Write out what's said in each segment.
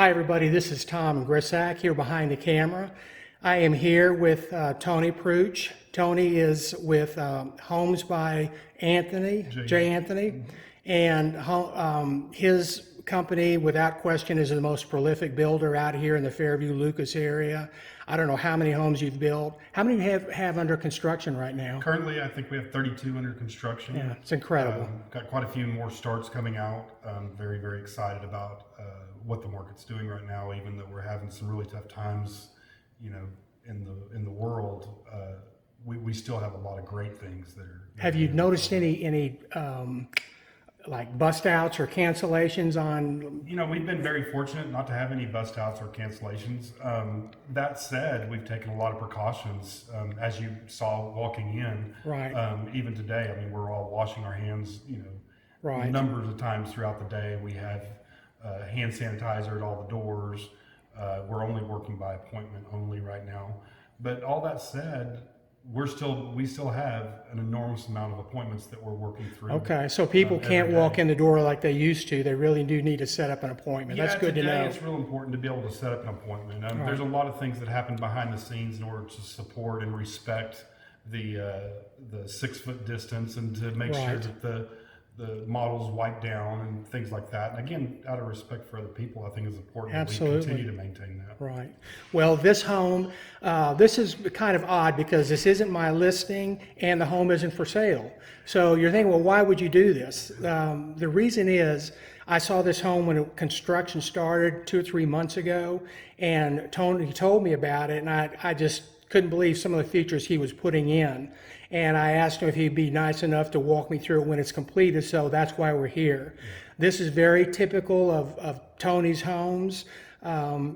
Hi, everybody. This is Tom Grisak here behind the camera. I am here with Tony Pruch. Tony is with Homes by Anthony, J. Anthony, and his company, without question, is the most prolific builder out here in the Fairview, Lucas area. I don't know how many homes you've built. How many have under construction right now? Currently, I think we have 32 under construction. Yeah, it's incredible. Got quite a few more starts coming out. Very, very excited about what the market's doing right now, even though we're having some really tough times, in the world. We still have a lot of great things that are. Have you noticed any like bust outs or cancellations on? We've been very fortunate not to have any bust outs or cancellations. That said, we've taken a lot of precautions, as you saw walking in. Right. Even today, we're all washing our hands, Right. numbers of times throughout the day. We have hand sanitizer at all the doors. We're only working by appointment only right now. But all that said, we still have an enormous amount of appointments that we're working through. Okay, so people can't walk in the door like they used to. They really do need to set up an appointment. Yeah, That's good to know. It's real important to be able to set up an appointment. There's a lot of things that happen behind the scenes in order to support and respect the 6 foot distance and to make sure Right. that the models wipe down and things like that. And again, out of respect for other people, I think it's important Absolutely. that we continue to maintain that. Right. Well, this home, this is kind of odd because this isn't my listing and the home isn't for sale. So you're thinking, well, why would you do this? The reason is I saw this home when construction started 2 or 3 months ago, and Tony told me about it, and I just couldn't believe some of the features he was putting in. And I asked him if he'd be nice enough to walk me through it when it's completed, so that's why we're here. This is very typical of Tony's homes.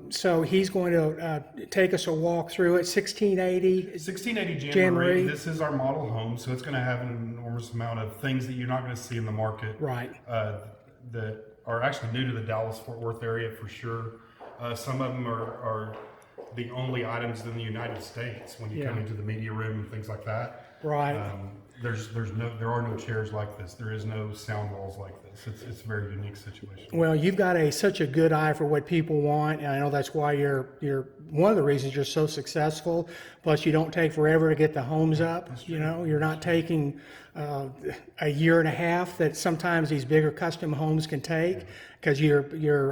So he's going to take us a walk through it. 1680 January. This is our model home, so it's going to have an enormous amount of things that you're not going to see in the market. Right. That are actually new to the Dallas-Fort Worth area for sure. Some of them are the only items in the United States when you come into the media room and things like that. Right. There are no chairs like this. There is no sound walls like this. It's a very unique situation. Well, you've got such a good eye for what people want, and I know that's why you're one of the reasons you're so successful. Plus, you don't take forever to get the homes up. You're not taking a year and a half that sometimes these bigger custom homes can take, because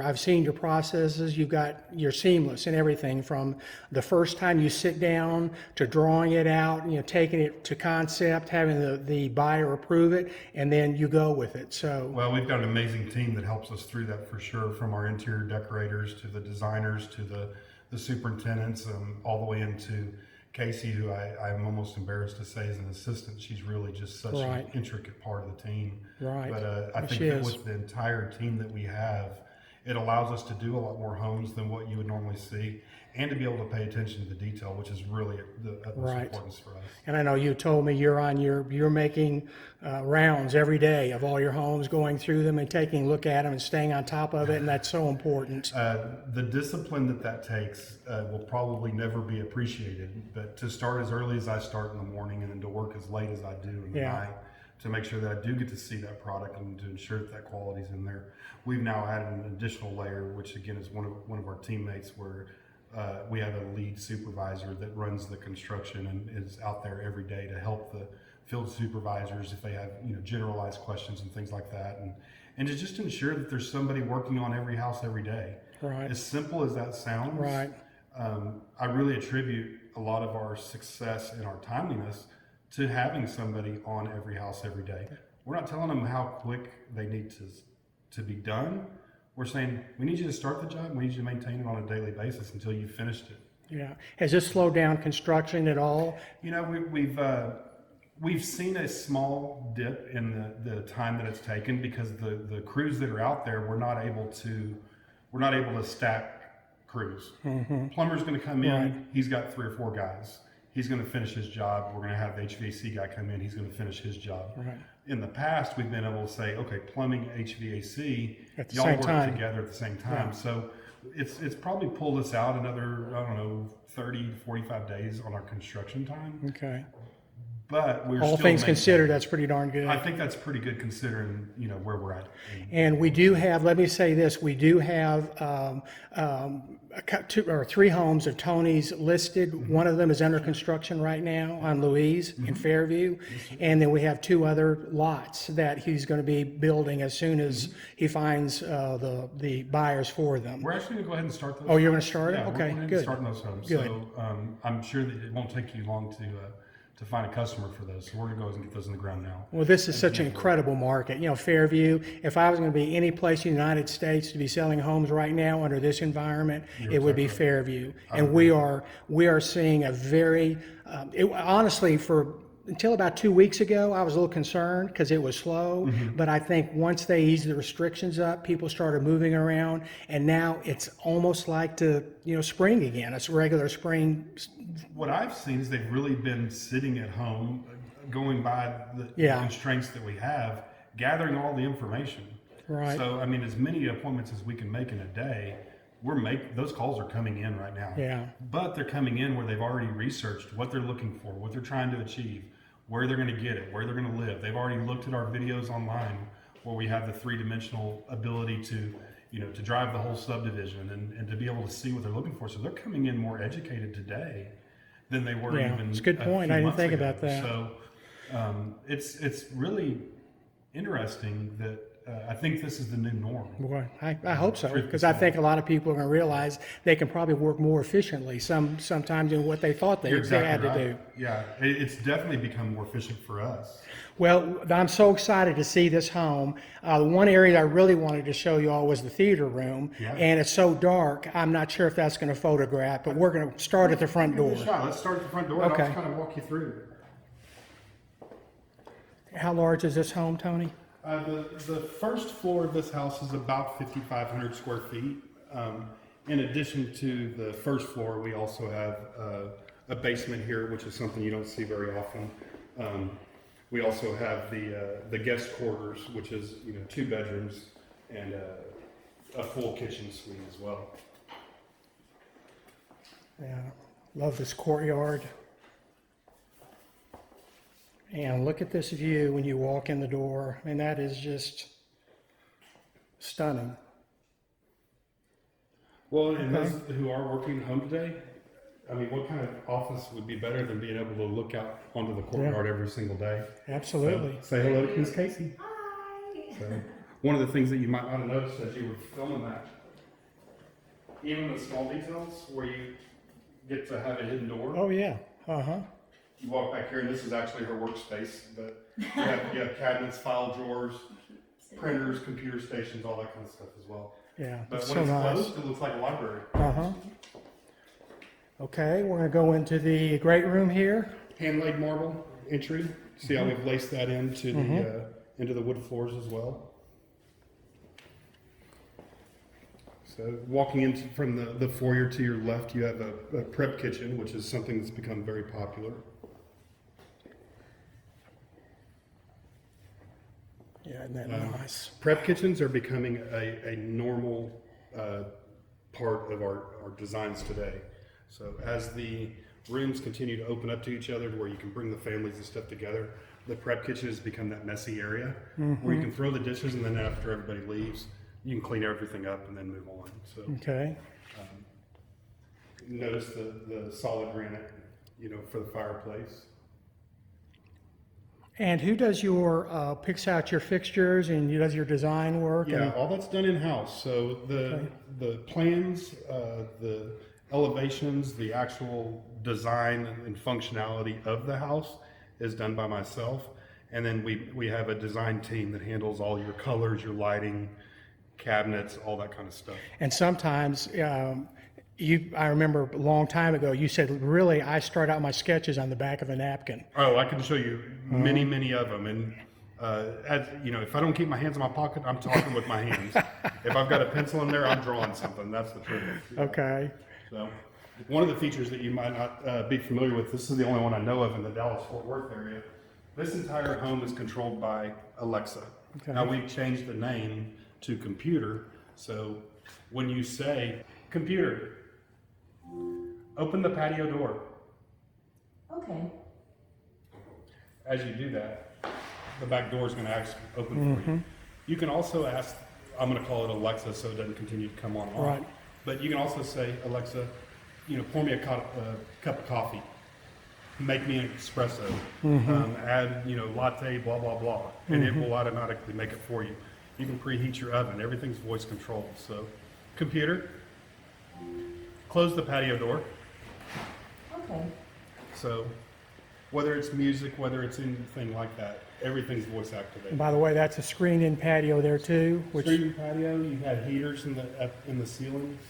I've seen your processes. You're seamless in everything from the first time you sit down to drawing it out, taking it to concept, having the buyer approve it, and then you go with it. So well, we've got an amazing team that helps us through that for sure, from our interior decorators to the designers to the superintendents, all the way into Casey, who I'm almost embarrassed to say is an assistant. She's really just such an intricate part of the team. Right. But I think that with the entire team that we have, it allows us to do a lot more homes than what you would normally see, and to be able to pay attention to the detail, which is really the utmost importance for us. And I know you told me you're making rounds every day of all your homes, going through them and taking a look at them and staying on top of it, and that's so important. The discipline that takes will probably never be appreciated, but to start as early as I start in the morning and then to work as late as I do in the night, to make sure that I do get to see that product and to ensure that quality's in there. We've now added an additional layer, which again is one of our teammates, where we have a lead supervisor that runs the construction and is out there every day to help the field supervisors if they have generalized questions and things like that, and to just ensure that there's somebody working on every house every day. Right. As simple as that sounds, Right. I really attribute a lot of our success and our timeliness to having somebody on every house every day. We're not telling them how quick they need to be done. We're saying, we need you to start the job, we need you to maintain it on a daily basis until you've finished it. Yeah. Has this slowed down construction at all? We've seen a small dip in the time that it's taken, because the crews that are out there, we're not able to stack crews. Mm-hmm. Plumber's going to come in, he's got 3 or 4 guys. He's going to finish his job. We're going to have the HVAC guy come in, he's going to finish his job. Right. In the past, we've been able to say, okay, plumbing, HVAC, at the y'all same work time. together at the same time. Yeah. So it's probably pulled us out another, 30 to 45 days on our construction time. Okay. but we're All still things maintaining. considered, that's pretty darn good. I think that's pretty good considering, you know, where we're at. And we do have, let me say this, we do have two or three homes of Tony's listed. One of them is under construction right now on Louise in Fairview. And then we have two other lots that he's going to be building as soon as he finds the buyers for them. We're actually going to go ahead and start those. Oh, you're going to start it? Yeah, Okay, we're going to good. start those homes. Good. So I'm sure that it won't take you long to find a customer for those. So we're going to go ahead and get those in the ground now. Well, this is such an incredible market. You know, Fairview, if I was going to be any place in the United States to be selling homes right now under this environment, it would be Fairview. And we are seeing a very, honestly, until about 2 weeks ago, I was a little concerned because it was slow. But I think once they eased the restrictions up, people started moving around, and now it's almost like spring again. It's regular spring. What I've seen is they've really been sitting at home, going by the constraints that we have, gathering all the information. Right. So, I mean, as many appointments as we can make in a day, those calls are coming in right now. Yeah. But they're coming in where they've already researched what they're looking for, what they're trying to achieve, where they're going to get it, where they're going to live. They've already looked at our videos online where we have the three-dimensional ability to drive the whole subdivision and to be able to see what they're looking for. So they're coming in more educated today than they were even it's a good point. I didn't think about that. So it's really interesting that I think this is the new norm. Boy, I hope so, because I think a lot of people are going to realize they can probably work more efficiently sometimes than what they thought they had to do. Yeah, it's definitely become more efficient for us. Well, I'm so excited to see this home. One area that I really wanted to show you all was the theater room, and it's so dark, I'm not sure if that's going to photograph, but we're going to start at the front door. Let's start at the front door. Okay. I'll just kind of walk you through. How large is this home, Tony? The first floor of this house is about 5,500 square feet. In addition to the first floor, we also have a basement here, which is something you don't see very often. We also have the guest quarters, which is 2 bedrooms and a full kitchen suite as well. Yeah, love this courtyard. And look at this view when you walk in the door. I mean, that is just stunning. Well, and those who are working at home today, I mean, what kind of office would be better than being able to look out onto the courtyard every single day? Absolutely. So, say hello to Miss Casey. Hi. So, one of the things that you might not have noticed as you were filming that, even the small details where you get to have a hidden door. Oh yeah. You walk back here, and this is actually her workspace, but you have cabinets, file drawers, printers, computer stations, all that kind of stuff as well. Yeah, But it's when so it's nice. closed, it looks like a library. Okay, we're going to go into the great room here. Hand-laid marble entry. See how we've laced that into the wood floors as well. So walking in from the foyer to your left, you have a prep kitchen, which is something that's become very popular. Yeah, isn't that nice? Prep kitchens are becoming a normal part of our designs today. So as the rooms continue to open up to each other to where you can bring the families and stuff together, the prep kitchen has become that messy area where you can throw the dishes, and then after everybody leaves, you can clean everything up and then move on. So Okay. notice the solid granite, for the fireplace. And who does picks out your fixtures and who does your design work? Yeah, all that's done in-house. So the plans, the elevations, the actual design and functionality of the house is done by myself. And then we have a design team that handles all your colors, your lighting, cabinets, all that kind of stuff. And sometimes, I remember a long time ago, you said, really, I start out my sketches on the back of a napkin. Oh, I can show you many of them. And if I don't keep my hands in my pocket, I'm talking with my hands. If I've got a pencil in there, I'm drawing something. That's the truth. Okay. So one of the features that you might not be familiar with, this is the only one I know of in the Dallas-Fort Worth area. This entire home is controlled by Alexa. Okay. Now we've changed the name to computer. So when you say, computer, open the patio door. Okay. as you do that, the back door is going to actually open for you. You can also ask, I'm going to call it Alexa so it doesn't continue to come on and off. Right. But you can also say, Alexa, pour me a cup of coffee. Make me an espresso. Add, latte, blah, blah, blah. And it will automatically make it for you. You can preheat your oven. Everything's voice controlled. So, computer, close the patio door. Okay. So, whether it's music, whether it's anything like that, everything's voice And activated. by the way, that's a screened-in patio there too, which, Screen patio, you have heaters in the ceilings.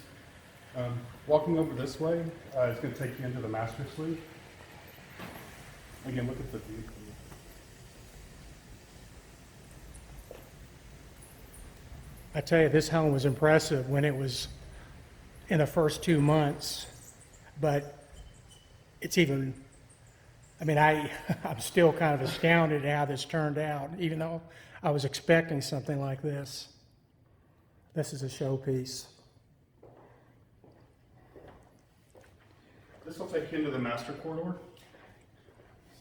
Walking over this way, it's going to take you into the master suite. Again, look at the view. I tell you, this home was impressive when it was in the first 2 months, but it's even, I'm still kind of astounded at how this turned out, even though I was expecting something like this. This is a showpiece. This will take you into the master corridor.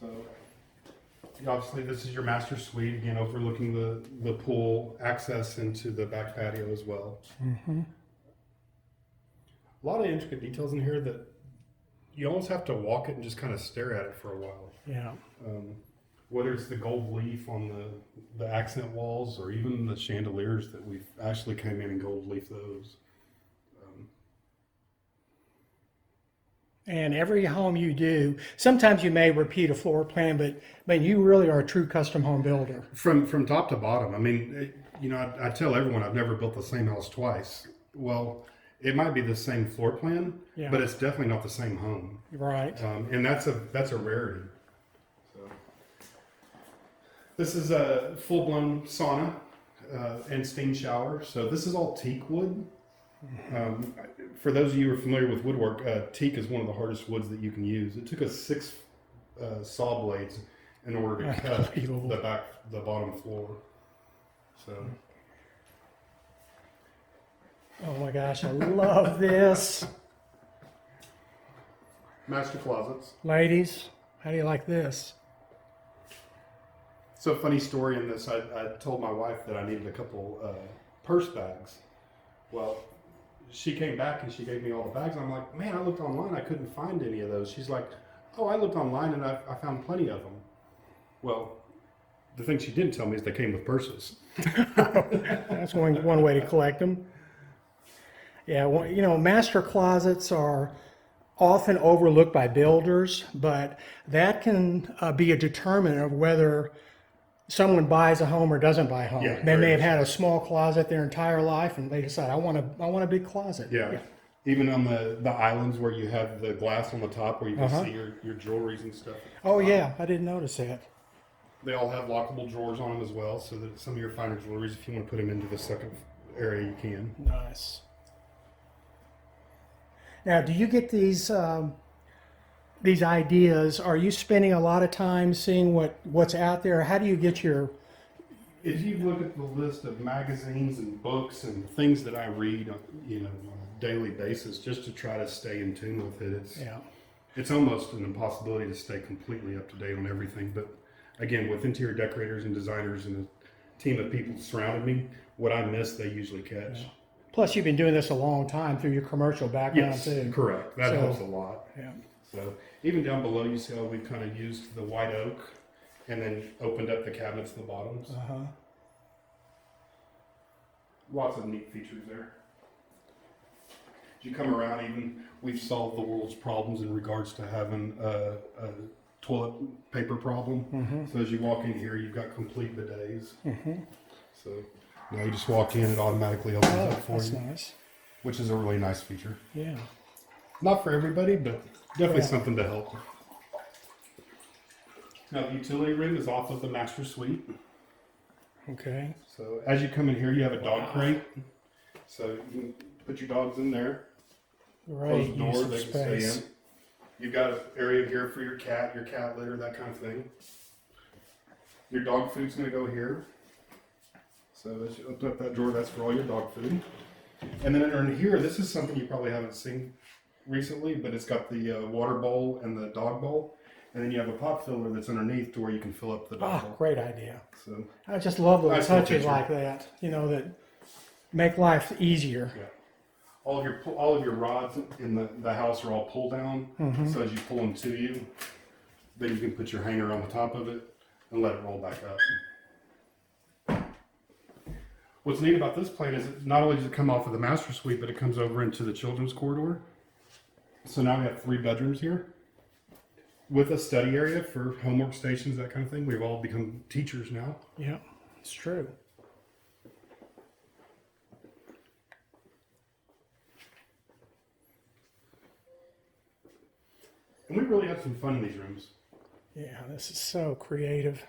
So, obviously, this is your master suite, again, overlooking the pool, access into the back patio as well. A lot of intricate details in here that you almost have to walk it and just kind of stare at it for a while. Yeah. Whether it's the gold leaf on the accent walls or even the chandeliers that we've actually came in and gold leaf those. And every home you do, sometimes you may repeat a floor plan, but you really are a true custom home builder. From top to bottom, I tell everyone I've never built the same house twice. Well, it might be the same floor plan, Yeah. but it's definitely not the same home. Right. And that's a rarity. So, this is a full-blown sauna and steam shower. So this is all teak wood. For those of you who are familiar with woodwork, teak is one of the hardest woods that you can use. It took us 6 saw blades in order to cut the bottom floor. So, Oh my gosh, I love this. master closets. Ladies, how do you like this? So, funny story in this, I told my wife that I needed a couple purse bags. Well, she came back and she gave me all the bags. I'm like, man, I looked online, I couldn't find any of those. She's like, oh, I looked online and I found plenty of them. Well, the thing she didn't tell me is they came with purses. That's one way to collect them. Yeah, well, master closets are often overlooked by builders, but that can be a determinant of whether someone buys a home or doesn't buy a home. Yeah, They may very have had a small closet their entire life, and they decide, I want a big closet. Yeah. Even on the islands where you have the glass on the top where you can see your jewelries and stuff. Oh yeah, I didn't notice that. They all have lockable drawers on them as well, so that some of your finer jewelries, if you want to put them into the second area, you can. Nice. Now, do you get these ideas? Are you spending a lot of time seeing what's out there? How do you get your? If you look at the list of magazines and books and things that I read, on a daily basis, just to try to stay in tune with it, it's almost an impossibility to stay completely up to date on everything. But again, with interior decorators and designers and a team of people surrounding me, what I miss, they usually catch. Yeah. Plus, you've been doing this a long time through your commercial background too. Correct. That helps a lot. Yeah. So even down below, you see how we've kind of used the white oak and then opened up the cabinets in the bottoms. Lots of neat features there. As you come around, even we've solved the world's problems in regards to having a toilet paper problem. So as you walk in here, you've got complete bidets. So now you just walk in, it automatically opens up for that's you, nice. which is a really nice feature. Yeah. Not for everybody, but definitely something to help. Now the utility room is off of the master suite. Okay. So as you come in here, you have a dog crate. So you can put your dogs in there. Close Great the door, use of they can space. stay in. You've got an area here for your cat litter, that kind of thing. Your dog food's going to go here. So as you open up that drawer, that's for all your dog food. And then in here, this is something you probably haven't seen recently, but it's got the water bowl and the dog bowl. And then you have a pop filler that's underneath to where you can fill up the Ah, bottle. great idea. So, I just love little Nice little touches picture. like that, that make life easier. yeah. All of your rods in the house are all pull down. So as you pull them to you, then you can put your hanger on the top of it and let it roll back up. What's neat about this plan is not only does it come off of the master suite, but it comes over into the children's corridor. So now we have 3 bedrooms here with a study area for homework stations, that kind of thing. We've all become teachers now. Yeah, it's true. And we really have some fun in these rooms. Yeah, this is so creative.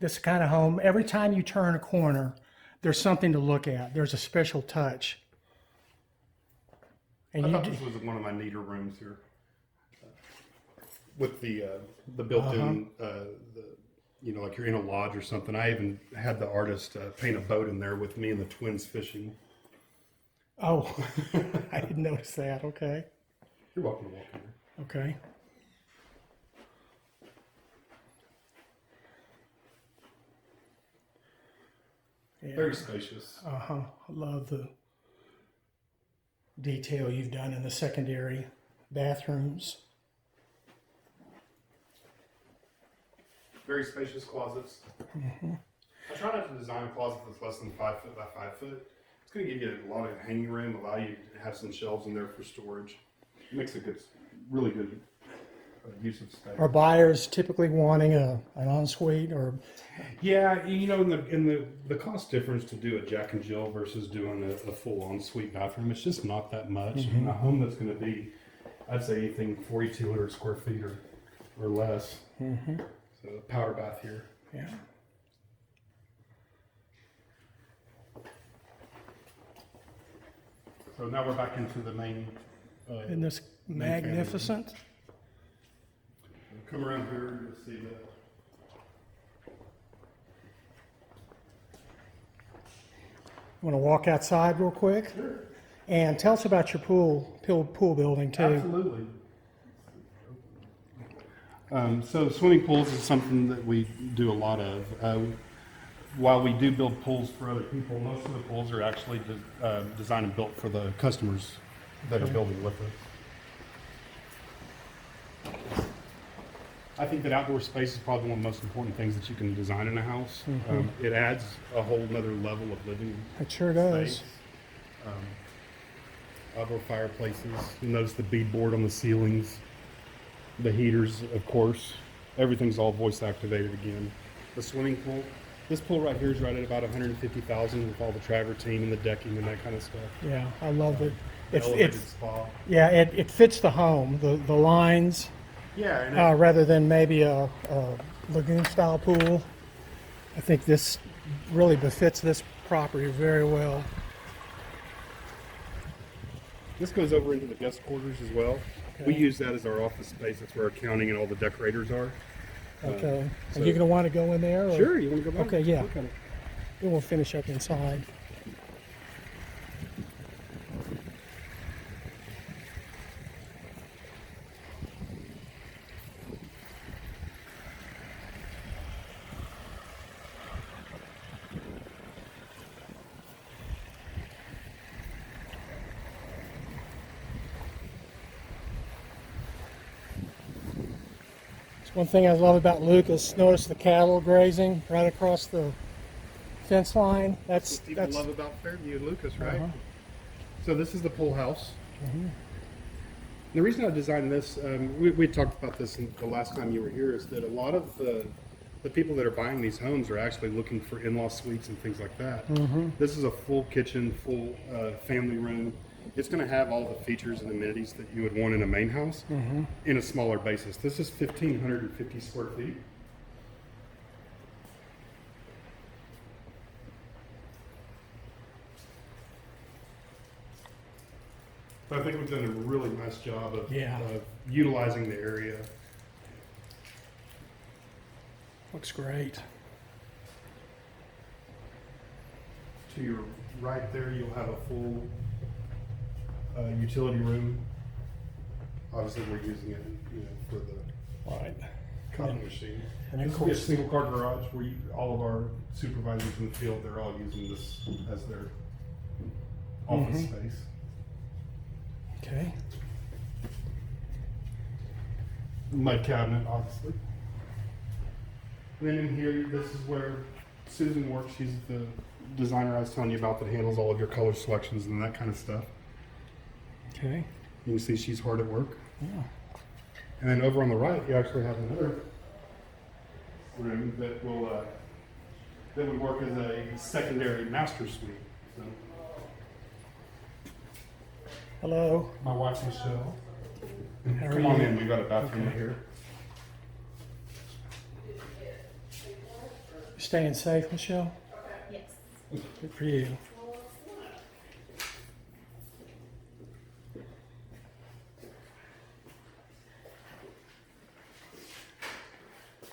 This kind of home, every time you turn a corner, there's something to look at. There's a special touch. And I you thought do, this was one of my neater rooms here, with the built-in, like you're in a lodge or something. I even had the artist paint a boat in there with me and the twins fishing. oh, I didn't notice that. Okay. You're welcome to walk in there. Okay. Yeah. Very spacious. I love the detail you've done in the secondary bathrooms. Very spacious closets. I try not to design a closet that's less than 5 foot by 5 foot. It's going to give you a lot of hanging room, allow you to have some shelves in there for storage. It makes a really good use of space. Are buyers typically wanting an ensuite or? Yeah, in the cost difference to do a Jack and Jill versus doing a full ensuite bathroom, it's just not that much. In a home that's going to be, I'd say anything 4,200 square feet or less. So a powder bath here. Yeah. So now we're back into the main. Isn't this magnificent? Come around here, you'll see the. Want to walk outside real quick? Sure. And tell us about your pool building too. Absolutely. So swimming pools is something that we do a lot of. While we do build pools for other people, most of the pools are actually designed and built for the customers that are building with us. I think that outdoor space is probably one of the most important things that you can design in a house. It adds a whole nother level of living It sure does. space. Outdoor fireplaces. You notice the beadboard on the ceilings, the heaters, of course. Everything's all voice activated again. The swimming pool. This pool right here is right at about $150,000 with all the travertine and the decking and that kind of stuff. Yeah, I love it. The It elevated spa. yeah, it fits the home. The lines Yeah, and rather than maybe a lagoon style pool. I think this really befits this property very well. this goes over into the guest quarters as well. We use that as our office space. That's where our accounting and all the decorators are. Okay. so- Are you going to want to go in there? Or? Sure, you want to go back? Okay, yeah. Look at it. Then we'll finish up inside. One thing I love about Lucas, notice the cattle grazing right across the fence line. That's People love about Fairview and Lucas, right? So this is the pool house. The reason I designed this, we talked about this the last time you were here, is that a lot of the people that are buying these homes are actually looking for in-law suites and things like that. This is a full kitchen, full family room. It's going to have all the features and amenities that you would want in a main house in a smaller basis. This is 1,550 square feet. So I think we've done a really nice job of utilizing the area. looks great. To your right there, you'll have a full utility room. Obviously, we're using it, for the Right. copy machine. And of This will be a course- single car garage where all of our supervisors in the field, they're all using this as their office space. Okay. Mud cabinet, obviously. And then in here, this is where Susan works. She's the designer I was telling you about that handles all of your color selections and that kind of stuff. Okay. You can see she's hard at work. Yeah. And then over on the right, you actually have another room that will that would work as a secondary master suite. So, Hello. my wife's Michelle. How are Come on you? in. We've got a bathroom Okay. here. Staying safe, Michelle? Yes. Good for you.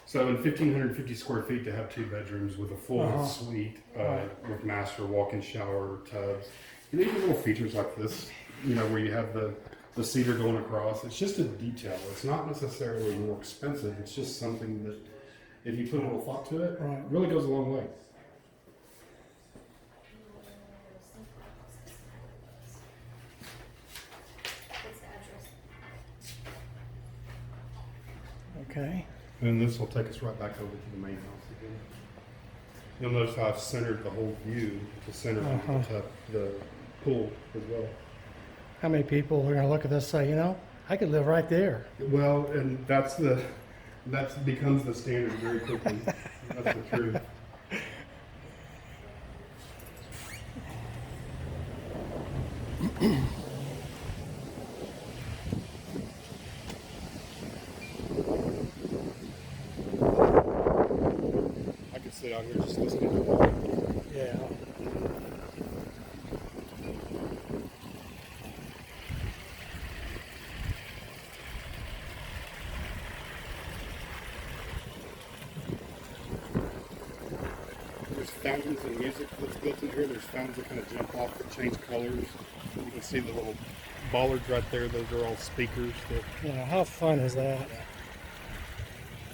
So in 1,550 square feet to have 2 bedrooms with a full suite with master walk-in shower, tubs. And even little features like this, you know, where you have the cedar going across. It's just a detail. It's not necessarily more expensive. It's just something that, if you put a little thought to it, Right. really goes a long way. Okay. And this will take us right back over to the main house again. You'll notice how I've centered the whole view to center the pool as well. How many people are going to look at this and say, you know, I could live right there? Well, and that becomes the standard very quickly. That's the truth. I could sit out here just listening to water. Yeah. There's fountains and music that's built in here. There's fountains that kind of jump off that change colors. You can see the little bollards right there. Those are all speakers. Yeah. How fun is that?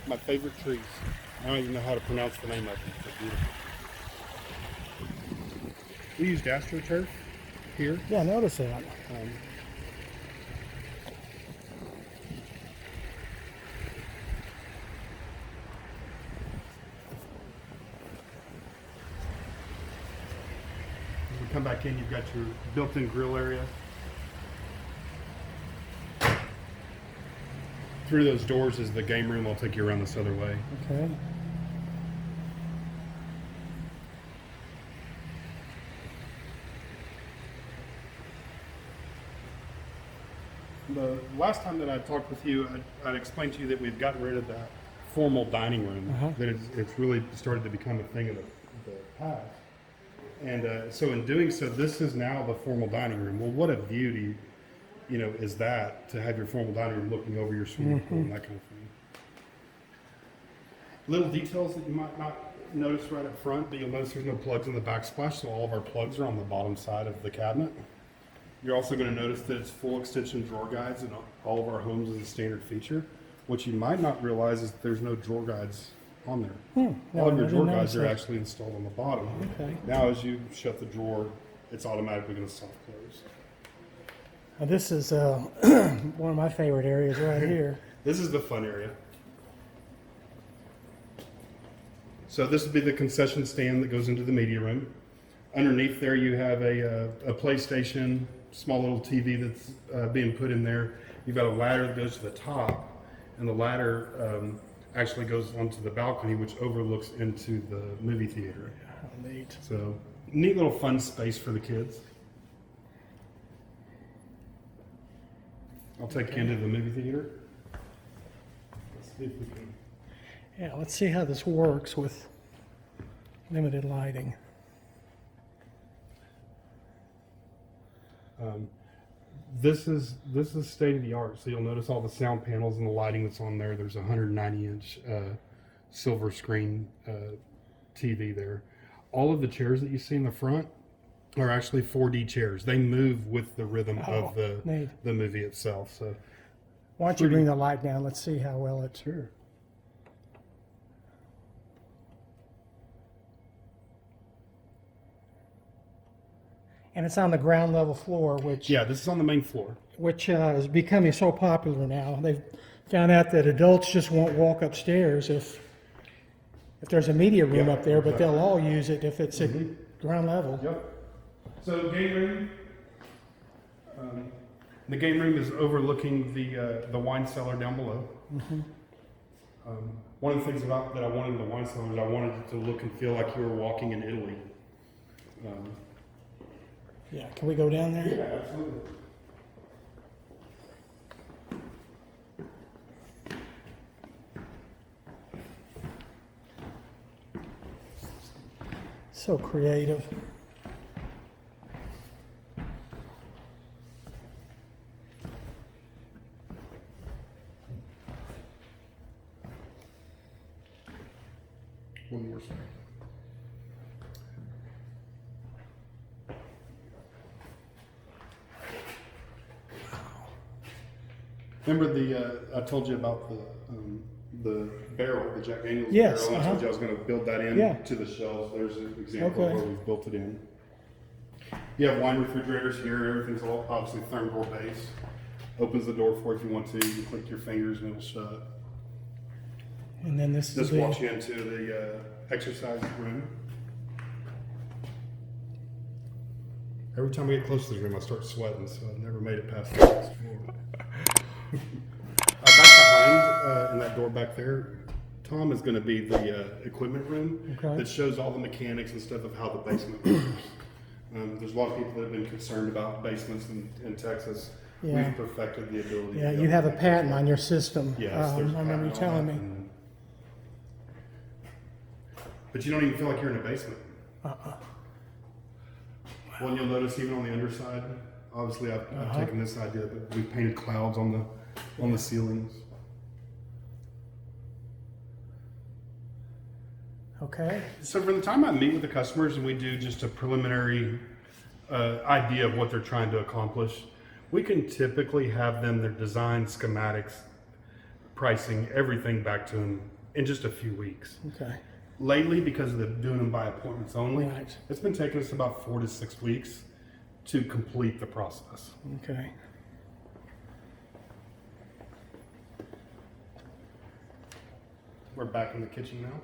My favorite trees. I don't even know how to pronounce the name of them. They're beautiful. We used AstroTurf here. Yeah, notice that. As we come back in, you've got your built-in grill area. Through those doors is the game room. I'll take you around this other way. Okay. The last time that I talked with you, I'd explained to you that we've gotten rid of that formal dining room. That it's really started to become a thing of the past. And so in doing so, this is now the formal dining room. Well, what a beauty, you know, is that to have your formal dining room looking over your swimming pool and that kind of thing. Little details that you might not notice right up front, but you'll notice there's no plugs in the backsplash, so all of our plugs are on the bottom side of the cabinet. You're also going to notice that it's full extension drawer guides in all of our homes as a standard feature. What you might not realize is that there's no drawer guides on there. All of your I drawer didn't guides notice are that. actually installed on the bottom. Okay. Now as you shut the drawer, it's automatically going to soft close. Now, this is one of my favorite areas right here. This is the fun area. So this would be the concession stand that goes into the media room. Underneath there you have a PlayStation, small little TV that's being put in there. You've got a ladder that goes to the top, and the ladder actually goes onto the balcony, which overlooks into the movie theater. How neat. So neat little fun space for the kids. I'll take you into the movie theater. Let's see if we can. Yeah, let's see how this works with limited lighting. This is state of the art. So you'll notice all the sound panels and the lighting that's on there. There's a 190-inch silver screen TV there. All of the chairs that you see in the front are actually 4D chairs. They move with the rhythm of neat. the movie itself. So Why don't you bring the light down? Let's see how well it's. Sure. And it's on the ground level floor, which Yeah, this is on the main floor. is becoming so popular now. They've found out that adults just won't walk upstairs if there's a media room Yeah, up there, but exactly. they'll all use it if it's at ground level. Yep. So game room. The game room is overlooking the wine cellar down below. One of the things about that I wanted in the wine cellar is I wanted it to look and feel like you were walking in Italy. Yeah, can we go down there? Yeah, absolutely. So creative. One more second. Remember I told you about the barrel, the Jack Daniel's Yes, barrel. I told you I was going to build that in Yeah. to the shelves. There's an example of Okay. where we've built it in. You have wine refrigerators here. Everything's all obviously thermal based. Opens the door for you if you want to. You click your fingers and it'll shut. And then this This is walks the, you into the exercise room. Every time we get close to the room, I start sweating, so I've never made it past the last floor. Back behind, in that door back there, Tom, is going to be the equipment room Okay. that shows all the mechanics and stuff of how the basement works. There's a lot of people that have been concerned about basements in Texas. Yeah. We've perfected the ability. yeah, to you have a make patent those on your system. Yes, there's a I remember you patent on telling that, me. but you don't even feel like you're in a basement. Well, you'll notice even on the underside, obviously I've taken this idea, but we've painted clouds on the ceilings. Okay. So from the time I meet with the customers and we do just a preliminary idea of what they're trying to accomplish, we can typically have them their design, schematics, pricing, everything back to them in just a few weeks. Okay. Lately, because of doing them by appointments only, Right. it's been taking us about 4 to 6 weeks to complete the process. Okay. We're back in the kitchen now.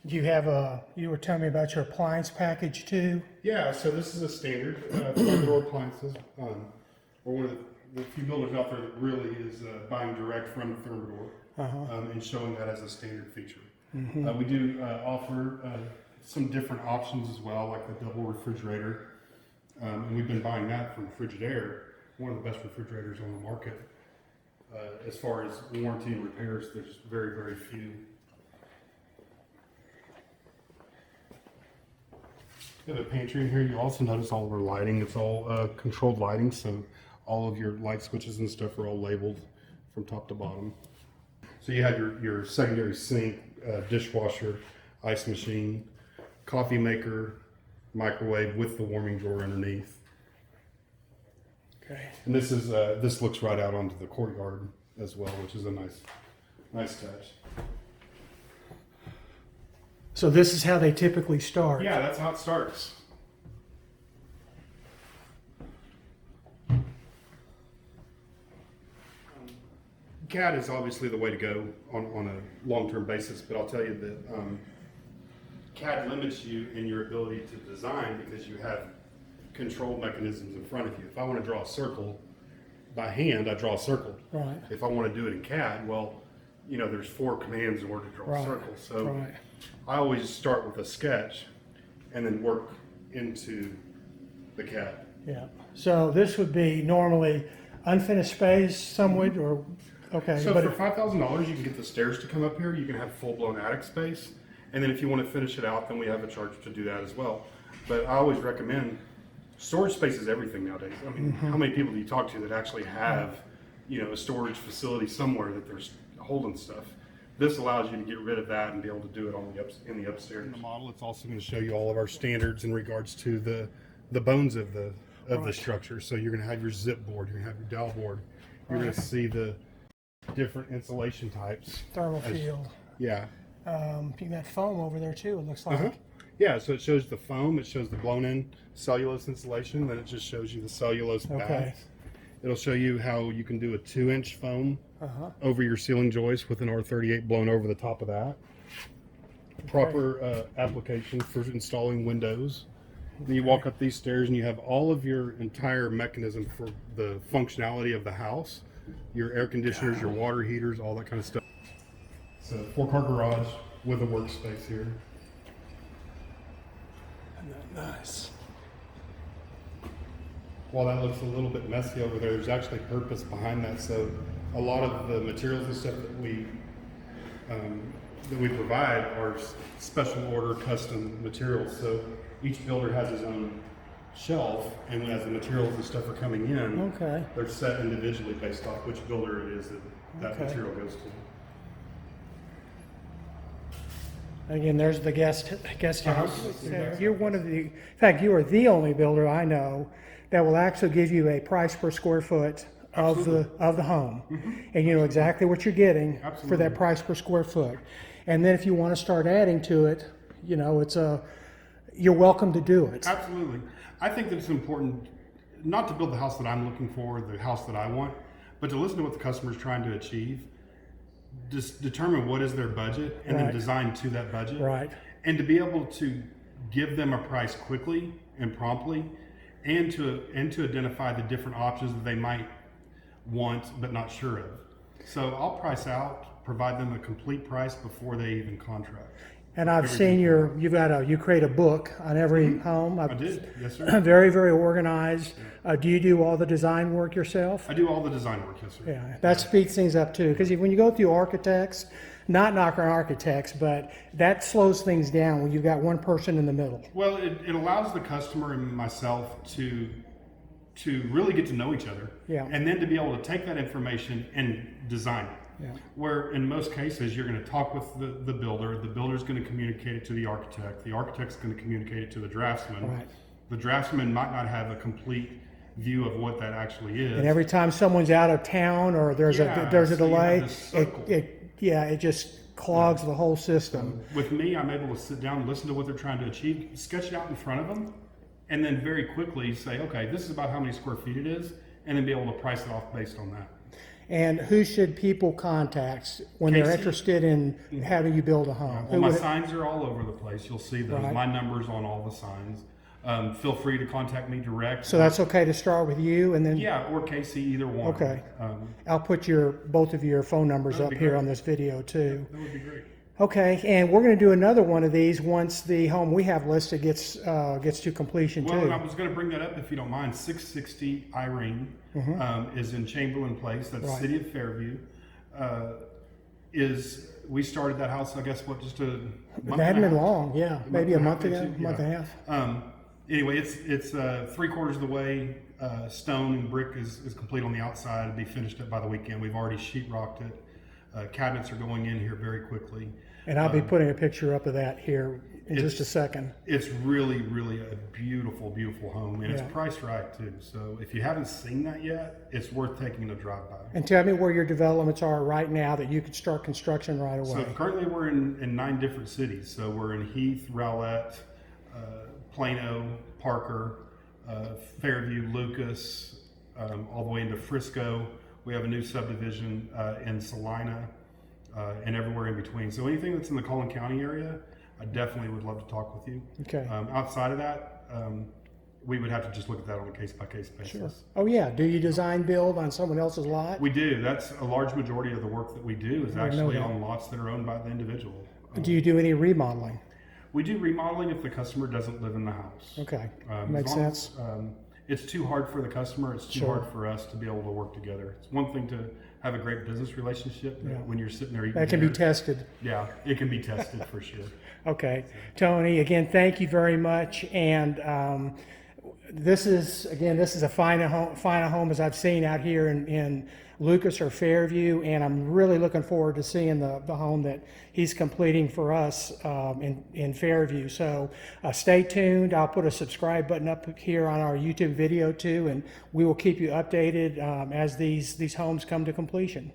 Do you have you were telling me about your appliance package too? Yeah, so this is a standard door appliances. We're one of the few builders out there that really is buying direct from Thermador and showing that as a standard feature. We do offer some different options as well, like the double refrigerator. And we've been buying that from Frigidaire, one of the best refrigerators on the market. As far as warranty and repairs, there's very, very few. We have a pantry in here. You also notice all of our lighting. It's all controlled lighting, so all of your light switches and stuff are all labeled from top to bottom. So you have your secondary sink, dishwasher, ice machine, coffee maker, microwave with the warming drawer underneath. Okay. And this looks right out onto the courtyard as well, which is a nice touch. So this is how they typically start. Yeah, that's how it starts. CAD is obviously the way to go on a long-term basis, but I'll tell you that CAD limits you in your ability to design because you have control mechanisms in front of you. If I want to draw a circle by hand, I draw a circle. Right. If I want to do it in CAD, well, there's 4 commands in order to draw a Right. circle. So Right. I always start with a sketch and then work into the CAD. Yeah. So this would be normally unfinished space somewhat, or okay. So but for $5,000, you can get the stairs to come up here. You can have full-blown attic space, and then if you want to finish it out, then we have a charge to do that as well. But I always recommend storage space is everything nowadays. I mean, how many people do you talk to that actually have, a storage facility somewhere that they're holding stuff? This allows you to get rid of that and be able to do it on in the upstairs. In the model, it's also going to show you all of our standards in regards to the bones of the structure. So you're going to have your zip board, you're going to have your dowel board, you're going to see the different insulation types. Thermal field. Yeah. You got foam over there too, it looks like. Yeah, so it shows the foam, it shows the blown-in cellulose insulation, then it just shows you the cellulose bags. It'll show you how you can do a 2-inch foam over your ceiling joist with an R38 blown over the top of that. Proper application for installing windows. Then you walk up these stairs and you have all of your entire mechanism for the functionality of the house. Your air conditioners, your water heaters, all that kind of stuff. So 4-car garage with a workspace here. Nice. While that looks a little bit messy over there, there's actually purpose behind that. So a lot of the materials and stuff that we provide are special order custom materials. So each builder has his own shelf, and as the materials and stuff are coming in, they're set individually based off which builder it is that material goes to. Again, there's the guest house. You're one of the, in fact, you are the only builder I know that will actually give you a price per square foot of the home, and you know exactly what you're getting for that price per square foot. And then if you want to start adding to it, you know, you're welcome to do it. Absolutely. I think that it's important not to build the house that I'm looking for, the house that I want, but to listen to what the customer is trying to achieve. Just determine what is their budget and then design to that budget. And to be able to give them a price quickly and promptly, and to identify the different options that they might want but not sure of. So I'll price out, provide them a complete price before they even contract. And I've seen you create a book on every home. I did, yes sir. Very, very organized. Do you do all the design work yourself? I do all the design work, yes sir. Yeah, that speeds things up too. Because when you go through architects, not knock on architects, but that slows things down when you've got one person in the middle. Well, it allows the customer and myself to really get to know each other. And then to be able to take that information and design it. Where in most cases you're going to talk with the builder, the builder's going to communicate it to the architect's going to communicate it to the draftsman. The draftsman might not have a complete view of what that actually is. And every time someone's out of town or there's a delay, it just clogs the whole system. With me, I'm able to sit down and listen to what they're trying to achieve, sketch it out in front of them, and then very quickly say, okay, this is about how many square feet it is, and then be able to price it off based on that. And who should people contact when they're interested in having you build a home? Well, my signs are all over the place. You'll see those. My number's on all the signs. Feel free to contact me direct. So that's okay to start with you, and then or Casey, either one. Okay. I'll put both of your phone numbers up here on this video too. That would be great. Okay, and we're going to do another one of these once the home we have listed gets to completion too. Well, I was going to bring that up if you don't mind. 660 Irene is in Chamberlain Place. That's City of Fairview. We started that house, I guess, just a month? It hadn't been long, maybe a month ago, month and a half. Anyway, it's 3/4 of the way. Stone and brick is complete on the outside. It'll be finished up by the weekend. We've already sheetrocked it. Cabinets are going in here very quickly. And I'll be putting a picture up of that here in just a second. It's really, really a beautiful, beautiful home, and it's priced right too. So if you haven't seen that yet, it's worth taking a drive by. And tell me where your developments are right now that you could start construction right away. So currently we're in 9 different cities. So we're in Heath, Rowlett, Plano, Parker, Fairview, Lucas, all the way into Frisco. We have a new subdivision in Salina and everywhere in between. So anything that's in the Collin County area, I definitely would love to talk with you. Okay. Outside of that, we would have to just look at that on a case-by-case basis. Sure. Oh yeah, do you design build on someone else's lot? We do. That's a large majority of the work that we do is actually on lots that are owned by the individual. Do you do any remodeling? We do remodeling if the customer doesn't live in the house. Okay, makes sense. It's too hard for the customer. It's too hard for us to be able to work together. It's one thing to have a great business relationship, but when you're sitting there eating that can be tested. Yeah, it can be tested for sure. Okay, Tony, again, thank you very much. And this is a fine a home as I've seen out here in Lucas or Fairview, and I'm really looking forward to seeing the home that he's completing for us in Fairview. So stay tuned. I'll put a subscribe button up here on our YouTube video too, and we will keep you updated as these homes come to completion.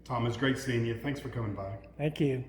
Tom, it's great seeing you. Thanks for coming by. Thank you.